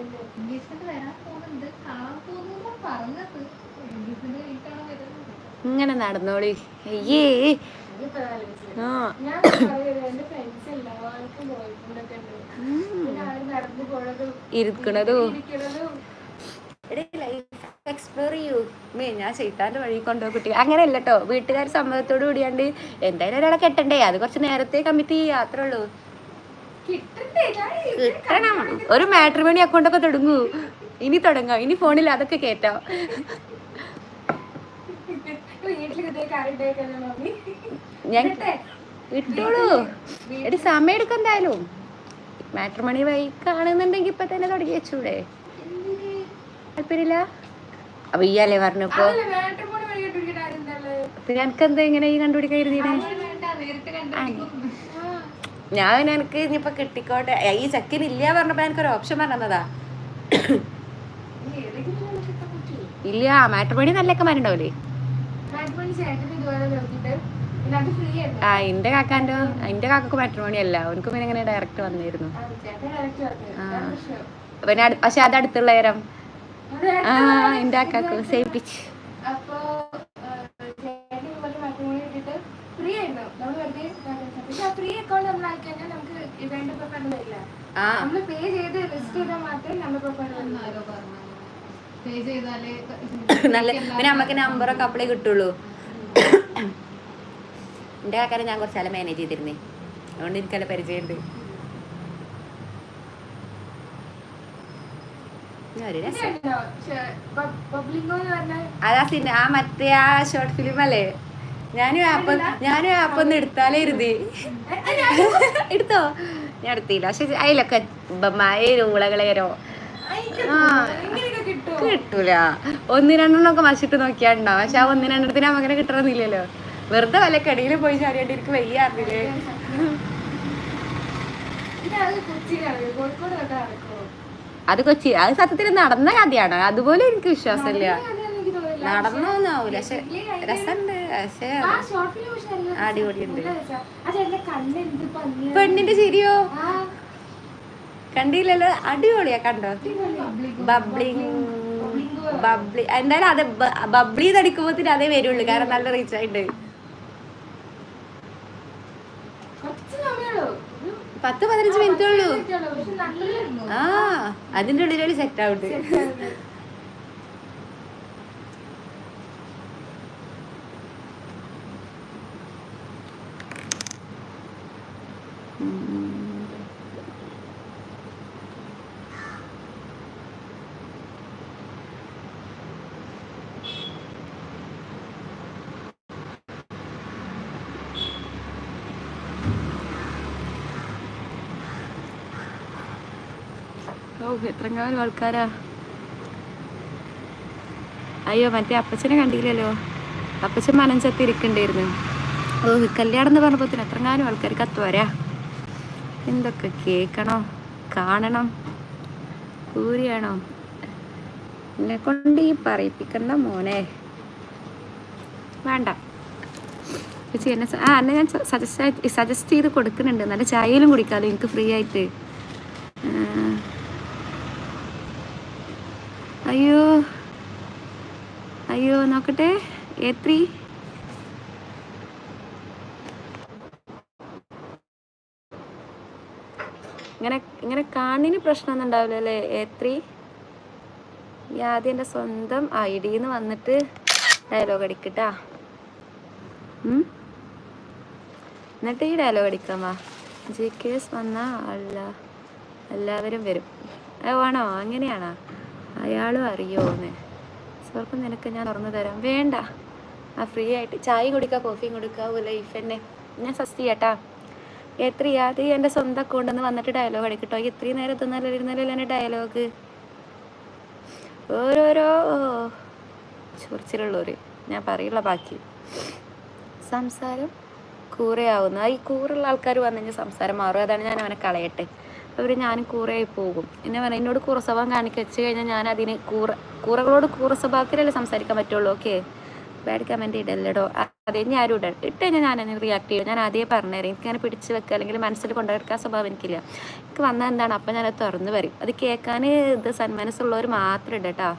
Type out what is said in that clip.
Engagement വരാൻ പോകുന്നുണ്ട്, കാണാൻ പോകുന്നു പറഞ്ഞത്. എൻഗേജ്മെന്റ് കഴിഞ്ഞിട്ടാണോ വരുന്നത്? ഇങ്ങനെ നടന്നോളി. അയ്യേ ആ ഇരിക്കണതും എക്സ്പ്ലോർ ചെയ്യൂ. ഞാൻ ചെയ്താൻ്റെ വഴി കൊണ്ടുപോയി കുട്ടി അങ്ങനെയല്ല കേട്ടോ. വീട്ടുകാർ സമ്മതത്തോട് കൂടിയാണ്ട് എന്തായാലും ഒരാളെ കെട്ടണ്ടേ, അത് കുറച്ച് നേരത്തെ കമ്മിറ്റ് ചെയ്യുക, അത്രേ ഉള്ളൂ. കിട്ടണം. ഒരു മാട്രിമോണി അക്കൗണ്ടൊക്കെ തുടങ്ങൂ. ഇനി തുടങ്ങാം, ഇനി ഫോണിൽ അതൊക്കെ കേറ്റാം. ഞാൻ ഇട്ടോളൂ. ഒരു സമയം എടുക്കും എന്തായാലും. മാട്രിമോണി വഴി കാണുന്നുണ്ടെങ്കിൽ ഇപ്പൊ തന്നെ തുടങ്ങി വെച്ചൂടെ? താല്പര്യമില്ല? അപ്പൊ ഈ അല്ലേ പറഞ്ഞപ്പോ എനിക്കെന്താ ഇങ്ങനെ ഈ കണ്ടുപിടിക്കാൻ കരുതിയേ? ഞാൻ എനിക്ക് ഇനിയിപ്പൊ കിട്ടിക്കോട്ടെ. ഈ ചെക്കനില്ല പറഞ്ഞപ്പോ എനിക്കൊരു ഓപ്ഷൻ പറഞ്ഞതാ. ഇല്ല, മാട്രിമോണി നല്ലക്കന്മാരുണ്ടാവൂലേ? ആ എന്റെ കാക്കക്ക് മാട്രിമോണി അല്ല, അവനക്ക് പിന്നെ ഇങ്ങനെ ഡയറക്റ്റ് വന്നിരുന്നു. പിന്നെ പക്ഷെ അത് അടുത്തുള്ള നേരം ആ എന്റെ കാക്കക്ക് സേവിപ്പിച്ച്. നല്ല പിന്നെ നമ്മക്ക് നമ്പറൊക്കെ അപ്ലൈ കിട്ടുള്ളൂ. എന്റെ കാക്കാരെ ഞാൻ കുറച്ചാലും മാനേജ് ചെയ്തിരുന്നേ, അതുകൊണ്ട് എനിക്കല്ല പരിചയമുണ്ട്. അതാ ആ മറ്റേ ആ ഷോർട്ട് ഫിലിം അല്ലേ? ഞാനും ആപ്പ് ഒന്ന് എടുത്താലേ ഇരുതി എടുത്തോ. ഞാൻ എടുത്തില്ല, പക്ഷെ അതിലൊക്കെ ഉളകളേരോ കിട്ടൂല. ഒന്ന് രണ്ടെണ്ണമൊക്കെ മഷിട്ട് നോക്കിയാണ്ടാവും, പക്ഷെ ആ ഒന്ന് രണ്ടെണ്ണത്തിന് അങ്ങനെ കിട്ടണമെന്നില്ലല്ലോ. വെറുതെ വല്ല കടിയിൽ പോയി ചാടിയാണ്ട് എനിക്ക് വയ്യ അറിഞ്ഞില്ലേ? അത് കൊച്ചി, അത് സത്യത്തിൽ നടന്ന കഥയാണ്. അതുപോലെ എനിക്ക് വിശ്വാസമില്ല. നടന്നൊന്നാവൂല, പക്ഷെ രസമുണ്ട്. പക്ഷെ അടിപൊളിയുണ്ട്. പെണ്ണിന്റെ ശരിയോ കണ്ടില്ലല്ലോ? അടിപൊളിയാ, കണ്ടോ? ബബ്ലിങ് എന്തായാലും അത് ബബ്ലി തടിക്കുമ്പോത്തിന് അതേ വരുള്ളൂ, കാരണം നല്ല റീച്ച് ആയിട്ട്. 10-15 മിനിറ്റേ ഉള്ളൂ. ആ അതിന്റെ ഉള്ളിലൊരു സെറ്റ് ആവുണ്ട്. എത്രങ്ങാനും ആൾക്കാരാ. അയ്യോ മറ്റേ അപ്പച്ചനെ കണ്ടില്ലല്ലോ, അപ്പച്ചൻ മനഞ്ചത്തി ഇരിക്കണ്ടായിരുന്നു. കല്യാണം എന്ന് പറഞ്ഞപ്പോ എത്രങ്ങാനും ആൾക്കാർ കത്തുവരാ. എന്തൊക്കെ കേൾക്കണോ കാണണം. കൂരിയാണോ എന്നെ കൊണ്ട് ഈ പറയിപ്പിക്കണ്ട മോനെ, വേണ്ട. എന്നെ എന്നെ ഞാൻ സജസ്റ്റ് ചെയ്ത് കൊടുക്കുന്നുണ്ട്. നല്ല ചായയിലും കുടിക്കാമല്ലോ എനിക്ക് ഫ്രീ ആയിട്ട്. അയ്യോ അയ്യോ നോക്കട്ടെ. A3 ഇങ്ങനെ കാണിന് പ്രശ്നമൊന്നും ഉണ്ടാവില്ല അല്ലേ? A3 ഈ ആദ്യം എൻ്റെ സ്വന്തം ID-ന്ന് വന്നിട്ട് ഡയലോഗ് അടിക്കട്ടാ. എന്നിട്ട് ഈ ഡയലോഗ് അടിക്കാൻ വാ. GKS വന്നാ എല്ലാവരും വരും. ആണോ? അങ്ങനെയാണോ? അയാളും അറിയോന്ന് സ്വർക്ക് നിനക്ക് ഞാൻ തുറന്നു തരാം. വേണ്ട, ആ ഫ്രീ ആയിട്ട് ചായ കുടിക്കുക, കോഫിയും കൊടുക്കുക, ലൈഫ് തന്നെ. ഞാൻ സസ്റ്റ് ചെയ്യാട്ടാ. എത്രയാ അത് എൻ്റെ സ്വന്തം അക്കൗണ്ടിൽ വന്നിട്ട് ഡയലോഗ് അടിക്കട്ടോ. ഇത്രയും നേരം ഇരുന്നല്ലോ എൻ്റെ ഡയലോഗ്. ഓരോരോ ചൊറിച്ചിലുള്ളവർ ഞാൻ പറയുള്ള ബാക്കി സംസാരം കൂറയാവുന്ന. ഈ കൂറുള്ള ആൾക്കാർ വന്നു കഴിഞ്ഞാൽ സംസാരം മാറും. അതാണ് ഞാൻ അവനെ കളയട്ടെ. ഞാനും കൂറയായി പോകും. എന്നെ പറഞ്ഞാൽ എന്നോട് കൂറ സ്വഭാവം കാണിച്ചു കഴിഞ്ഞാൽ ഞാൻ അതിന് കൂറകളോട് കൂറ സ്വഭാവത്തിലല്ലേ സംസാരിക്കാൻ പറ്റുള്ളൂ. ഓക്കെ, ബാഡ് കമൻറ്റ് ഇടല്ലടോ. അതെ ഇനി ആരും ഇട്ട് കഴിഞ്ഞാൽ ഞാൻ അതിന് റിയാക്ട് ചെയ്യും. ഞാൻ ആദ്യമേ പറഞ്ഞുതരാം. എനിക്കങ്ങനെ പിടിച്ച് വെക്കുക അല്ലെങ്കിൽ മനസ്സിൽ കൊണ്ടുവെക്കാൻ സ്വഭാവം എനിക്കില്ല. എനിക്ക് വന്നാൽ എന്താണ് അപ്പം ഞാനത് തുറന്ന് പറയും. അത് കേൾക്കാൻ ഇത് സന്മനസ്സുള്ളവർ മാത്രം ഇടട്ടോ.